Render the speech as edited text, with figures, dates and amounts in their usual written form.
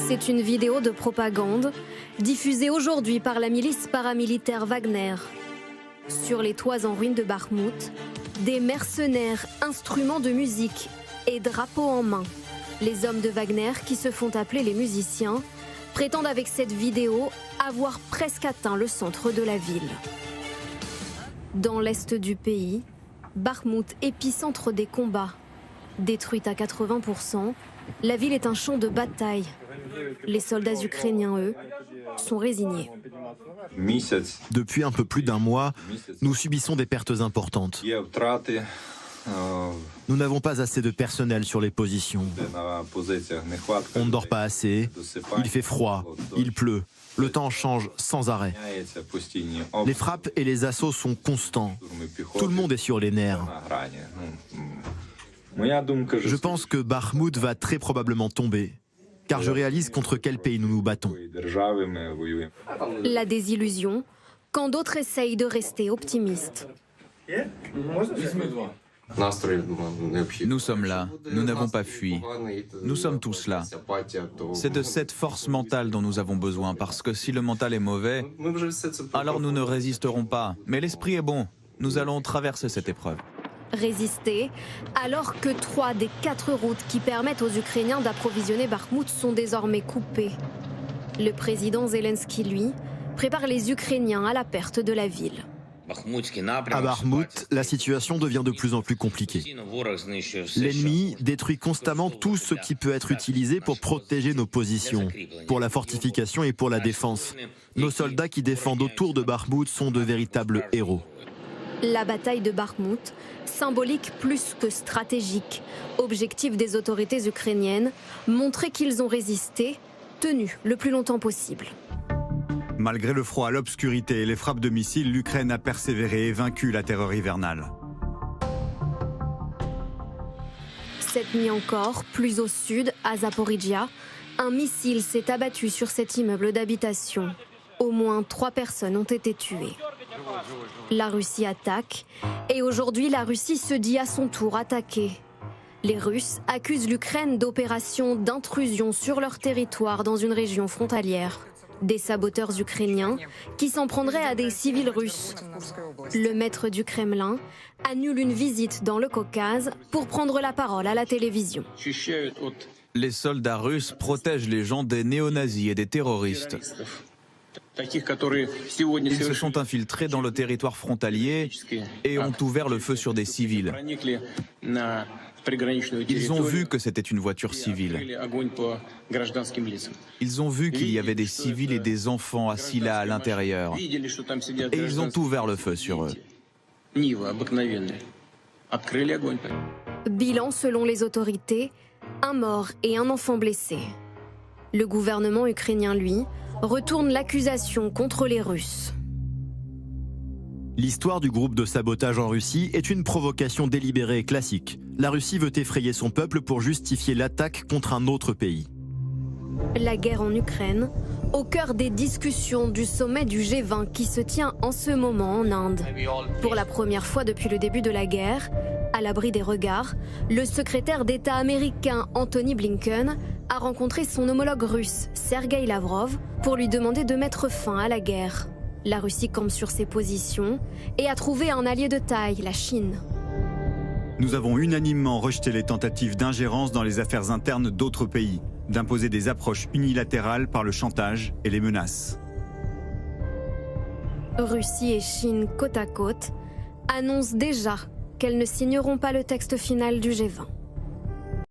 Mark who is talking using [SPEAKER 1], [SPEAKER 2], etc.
[SPEAKER 1] C'est une vidéo de propagande diffusée aujourd'hui par la milice paramilitaire Wagner. Sur les toits en ruine de Bakhmout, des mercenaires, instruments de musique et drapeaux en main. Les hommes de Wagner, qui se font appeler les musiciens, prétendent avec cette vidéo avoir presque atteint le centre de la ville. Dans l'est du pays, Bakhmout, épicentre des combats. Détruite à 80%, la ville est un champ de bataille. Les soldats ukrainiens, eux, sont résignés.
[SPEAKER 2] Depuis un peu plus d'un mois, nous subissons des pertes importantes. Nous n'avons pas assez de personnel sur les positions. On ne dort pas assez, il fait froid, il pleut, le temps change sans arrêt. Les frappes et les assauts sont constants. Tout le monde est sur les nerfs. Je pense que Bakhmout va très probablement tomber, car je réalise contre quel pays nous nous battons.
[SPEAKER 1] La désillusion, quand d'autres essayent de rester optimistes.
[SPEAKER 3] Nous sommes là, nous n'avons pas fui. Nous sommes tous là. C'est de cette force mentale dont nous avons besoin, parce que si le mental est mauvais, alors nous ne résisterons pas. Mais l'esprit est bon, nous allons traverser cette épreuve.
[SPEAKER 1] Résister, alors que 3 des 4 routes qui permettent aux Ukrainiens d'approvisionner Bakhmout sont désormais coupées. Le président Zelensky, lui, prépare les Ukrainiens à la perte de la ville.
[SPEAKER 2] À Bakhmout, la situation devient de plus en plus compliquée. L'ennemi détruit constamment tout ce qui peut être utilisé pour protéger nos positions, pour la fortification et pour la défense. Nos soldats qui défendent autour de Bakhmout sont de véritables héros.
[SPEAKER 1] La bataille de Bakhmout, symbolique plus que stratégique. Objectif des autorités ukrainiennes, montrer qu'ils ont résisté, tenu le plus longtemps possible.
[SPEAKER 4] Malgré le froid, l'obscurité et les frappes de missiles, l'Ukraine a persévéré et vaincu la terreur hivernale.
[SPEAKER 1] Cette nuit encore, plus au sud, à Zaporijia, un missile s'est abattu sur cet immeuble d'habitation. Au moins 3 personnes ont été tuées. La Russie attaque et aujourd'hui la Russie se dit à son tour attaquée. Les Russes accusent l'Ukraine d'opérations d'intrusion sur leur territoire dans une région frontalière. Des saboteurs ukrainiens qui s'en prendraient à des civils russes. Le maître du Kremlin annule une visite dans le Caucase pour prendre la parole à la télévision.
[SPEAKER 3] Les soldats russes protègent les gens des néo-nazis et des terroristes. Ils se sont infiltrés dans le territoire frontalier et ont ouvert le feu sur des civils. Ils ont vu que c'était une voiture civile. Ils ont vu qu'il y avait des civils et des enfants assis là à l'intérieur. Et ils ont ouvert le feu sur eux.
[SPEAKER 1] Bilan selon les autorités, 1 mort et 1 enfant blessé. Le gouvernement ukrainien, lui, retourne l'accusation contre les Russes.
[SPEAKER 2] L'histoire du groupe de sabotage en Russie est une provocation délibérée et classique. La Russie veut effrayer son peuple pour justifier l'attaque contre un autre pays.
[SPEAKER 1] La guerre en Ukraine, au cœur des discussions du sommet du G20 qui se tient en ce moment en Inde. Pour la première fois depuis le début de la guerre, à l'abri des regards, le secrétaire d'État américain Antony Blinken a rencontré son homologue russe, Sergueï Lavrov, pour lui demander de mettre fin à la guerre. La Russie campe sur ses positions et a trouvé un allié de taille, la Chine.
[SPEAKER 4] Nous avons unanimement rejeté les tentatives d'ingérence dans les affaires internes d'autres pays, d'imposer des approches unilatérales par le chantage et les menaces.
[SPEAKER 1] Russie et Chine côte à côte annoncent déjà qu'elles ne signeront pas le texte final du G20.